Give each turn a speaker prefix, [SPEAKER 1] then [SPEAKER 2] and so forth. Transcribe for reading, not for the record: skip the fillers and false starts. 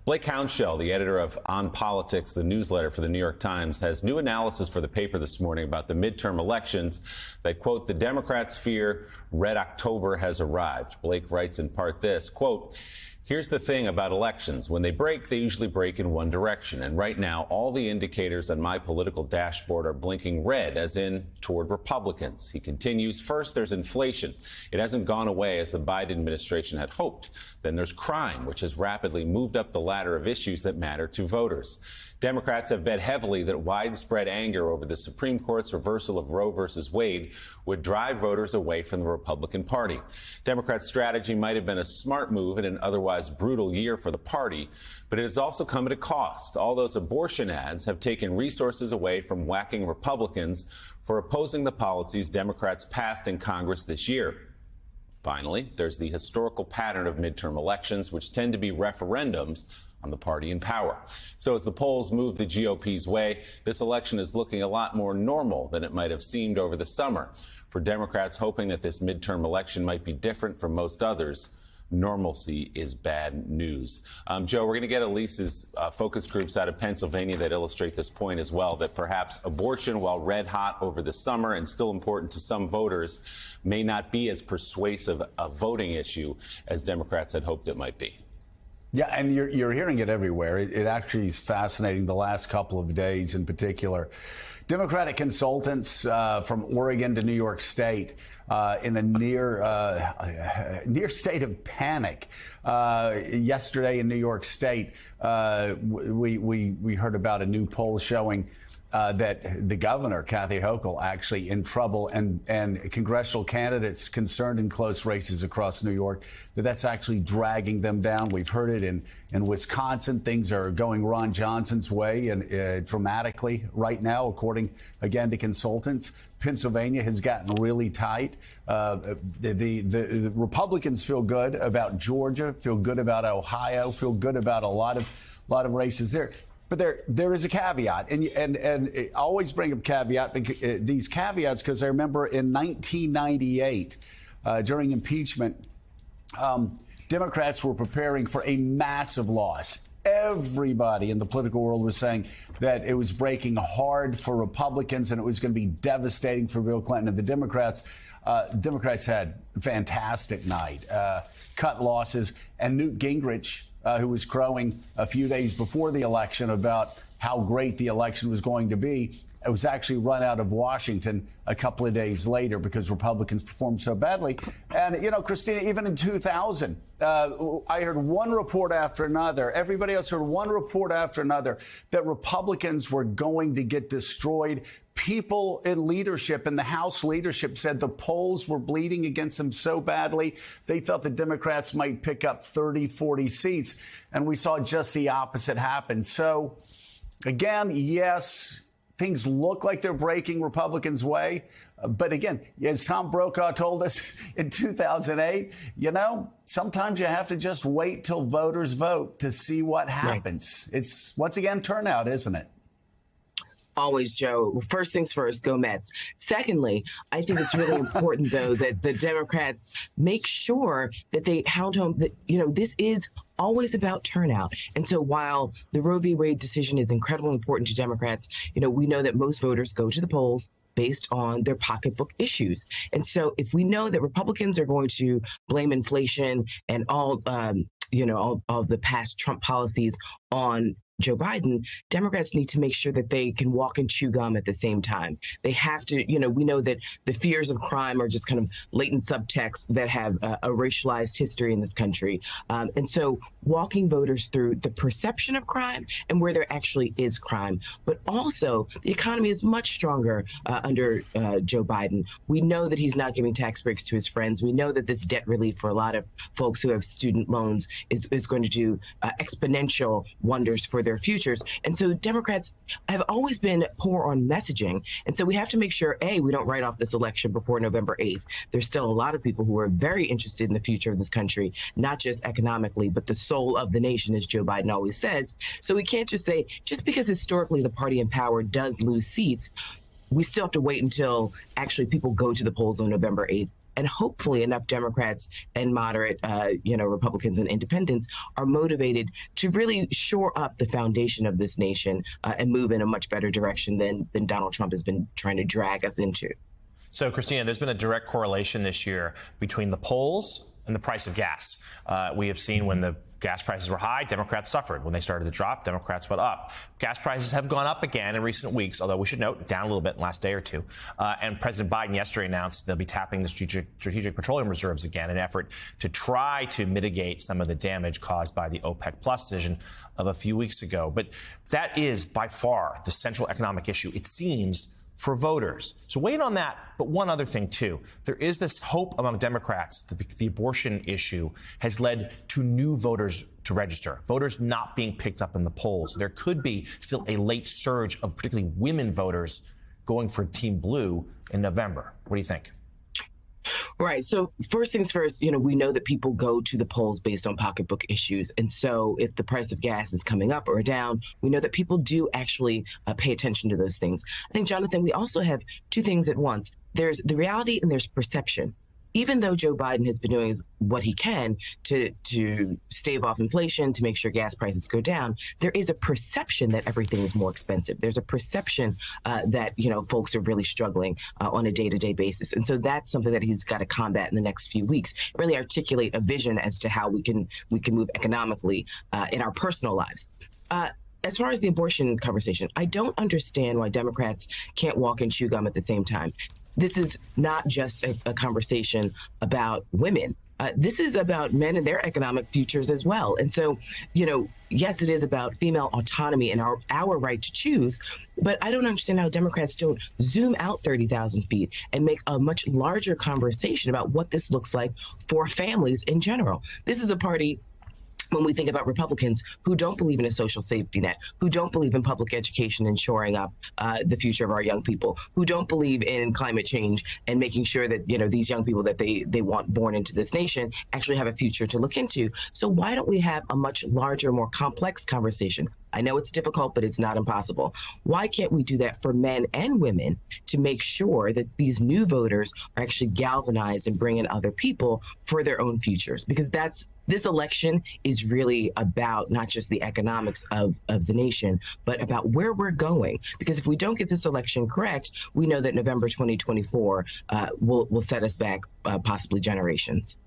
[SPEAKER 1] Blake Hounshell, the editor of On Politics, the newsletter for the New York Times, has new analysis for the paper this morning about the midterm elections that, quote, the Democrats fear Red October has arrived. Blake writes in part this, quote, here's the thing about elections. When they usually break in one direction. And right now, all the indicators on my political dashboard are blinking red, as in toward Republicans. He continues, first, there's inflation. It hasn't gone away as the Biden administration had hoped. Then there's crime, which has rapidly moved up the ladder of issues that matter to voters. Democrats have bet heavily that widespread anger over the Supreme Court's reversal of Roe versus Wade would drive voters away from the Republican Party. Democrats' strategy might have been a smart move in an otherwise brutal year for the party, but it has also come at a cost. All those abortion ads have taken resources away from whacking Republicans for opposing the policies Democrats passed in Congress this year. Finally, there's the historical pattern of midterm elections, which tend to be referendums on the party in power. So as the polls move the GOP's way, this election is looking a lot more normal than it might have seemed over the summer. For Democrats hoping that this midterm election might be different from most others, normalcy is bad news. Joe, we're going to get Elise's focus groups out of Pennsylvania that illustrate this point as well, that perhaps abortion, while red hot over the summer and still important to some voters, may not be as persuasive a voting issue as Democrats had hoped it might be.
[SPEAKER 2] Yeah, and you're hearing it everywhere. It actually is fascinating the last couple of days in particular. Democratic consultants from Oregon to New York State in a near state of panic. Yesterday in New York State, we heard about a new poll showing that the governor, Kathy Hochul, actually in trouble, and congressional candidates concerned in close races across New York, that's actually dragging them down. We've heard it in Wisconsin. Things are going Ron Johnson's way and dramatically right now, according, again, to consultants. Pennsylvania has gotten really tight. The Republicans feel good about Georgia, feel good about Ohio, feel good about a lot of races there. But there is a caveat, and I always bring up these caveats because I remember in 1998, during impeachment, Democrats were preparing for a massive loss. Everybody in the political world was saying that it was breaking hard for Republicans and it was going to be devastating for Bill Clinton and the Democrats. Democrats had a fantastic night, cut losses, and Newt Gingrich, who was crowing a few days before the election about how great the election was going to be, it was actually run out of Washington a couple of days later because Republicans performed so badly. And, you know, Christina, even in 2000, I heard one report after another. Everybody else heard one report after another that Republicans were going to get destroyed. People in leadership, in the House leadership, said the polls were bleeding against them so badly, they thought the Democrats might pick up 30, 40 seats. And we saw just the opposite happen. So, again, yes, things look like they're breaking Republicans' way. But again, as Tom Brokaw told us in 2008, you know, sometimes you have to just wait till voters vote to see what happens. Right. It's, once again, turnout, isn't it?
[SPEAKER 3] Always, Joe. First things first, go Mets. Secondly, I think it's really important, though, that the Democrats make sure that they hound home that, you know, this is always about turnout. And so while the Roe v. Wade decision is incredibly important to Democrats, you know, we know that most voters go to the polls based on their pocketbook issues. And so if we know that Republicans are going to blame inflation and all the past Trump policies on Joe Biden, Democrats need to make sure that they can walk and chew gum at the same time. They have to, you know, we know that the fears of crime are just kind of latent subtexts that have a racialized history in this country. And so walking voters through the perception of crime and where there actually is crime. But also, the economy is much stronger under Joe Biden. We know that he's not giving tax breaks to his friends. We know that this debt relief for a lot of folks who have student loans is going to do exponential wonders for their futures. And so Democrats have always been poor on messaging. And so we have to make sure, A, we don't write off this election before November 8th. There's still a lot of people who are very interested in the future of this country, not just economically, but the soul of the nation, as Joe Biden always says. So we can't just say, just because historically the party in power does lose seats, we still have to wait until actually people go to the polls on November 8th and hopefully enough Democrats and moderate, Republicans and independents are motivated to really shore up the foundation of this nation and move in a much better direction than Donald Trump has been trying to drag us into.
[SPEAKER 4] So, Christina, there's been a direct correlation this year between the polls and the price of gas. We have seen when the gas prices were high, Democrats suffered. When they started to drop, Democrats went up. Gas prices have gone up again in recent weeks, although we should note down a little bit in the last day or two. And President Biden yesterday announced they'll be tapping the strategic petroleum reserves again in an effort to try to mitigate some of the damage caused by the OPEC Plus decision of a few weeks ago. But that is by far the central economic issue, it seems, for voters. So wait on that. But one other thing, too. There is this hope among Democrats that the abortion issue has led to new voters to register, voters not being picked up in the polls. There could be still a late surge of particularly women voters going for Team Blue in November. What do you think?
[SPEAKER 3] Right. So first things first, we know that people go to the polls based on pocketbook issues. And so if the price of gas is coming up or down, we know that people do actually pay attention to those things. I think, Jonathan, we also have two things at once. There's the reality and there's perception. Even though Joe Biden has been doing what he can to stave off inflation, to make sure gas prices go down, there is a perception that everything is more expensive. There's a perception that, folks are really struggling on a day-to-day basis. And so that's something that he's got to combat in the next few weeks, really articulate a vision as to how we can move economically in our personal lives. As far as the abortion conversation, I don't understand why Democrats can't walk and chew gum at the same time. This is not just a conversation about women. This is about men and their economic futures as well. And so, yes, it is about female autonomy and our right to choose. But I don't understand how Democrats don't zoom out 30,000 feet and make a much larger conversation about what this looks like for families in general. This is a party, when we think about Republicans, who don't believe in a social safety net, who don't believe in public education and shoring up the future of our young people, who don't believe in climate change and making sure that, these young people that they want born into this nation actually have a future to look into. So why don't we have a much larger, more complex conversation? I know it's difficult, but it's not impossible. Why can't we do that for men and women to make sure that these new voters are actually galvanized and bring in other people for their own futures? Because this election is really about not just the economics of the nation, but about where we're going. Because if we don't get this election correct, we know that November 2024 will set us back possibly generations.